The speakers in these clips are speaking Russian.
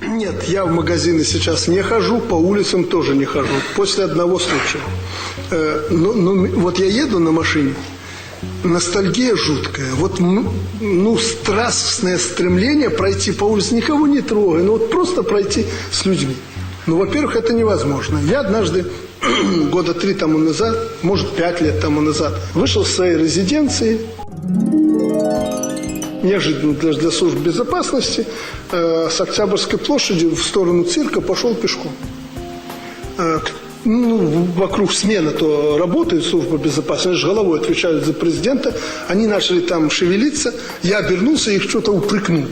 Нет, я в магазины сейчас не хожу, по улицам тоже не хожу. После одного случая. Вот я еду на машине, ностальгия жуткая. Вот, страстное стремление пройти по улице, никого не трогая, вот просто пройти с людьми. Во-первых, это невозможно. Я однажды, года 3 тому назад, может 5 лет тому назад, вышел с своей резиденции, неожиданно для служб безопасности, с Октябрьской площади в сторону цирка пошел пешком. Вокруг смены то работает служба безопасности, головой отвечают за президента, они начали там шевелиться, я обернулся и их что-то упрекнул,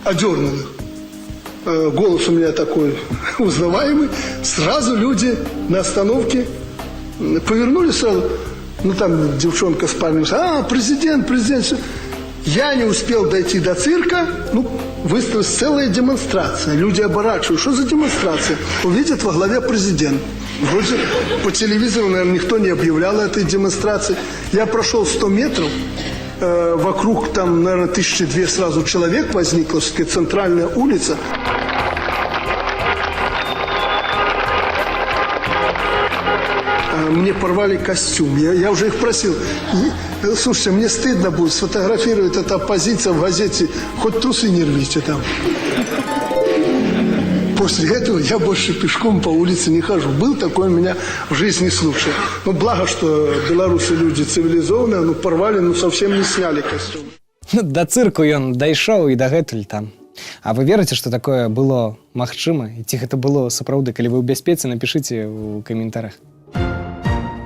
одернул их. Голос у меня такой узнаваемый, сразу люди на остановке повернулись сразу, там девчонка с парнем, президент, все. Я не успел дойти до цирка, выстроилась целая демонстрация. Люди оборачивают. Что за демонстрация? Увидят во главе президент. Вроде по телевизору, наверное, никто не объявлял этой демонстрации. Я прошел 100 метров, вокруг там, наверное, 1200 сразу человек возникло, все-таки центральная улица. Мне порвали костюм. Я уже их просил. Слушайте, мне стыдно будет сфотографировать эту оппозицию в газете. Хоть трусы не рвите там. После этого я больше пешком по улице не хожу. Был такой у меня в жизни случай. Благо, что белорусы люди цивилизованные, порвали, совсем не сняли костюм. До цирку ён дайшоў і дагэтуль там. А вы верыце, што такое было магчыма? І ці гэта было сапраўды? Калі вы ў бяспецы, напішыце ў каментарах.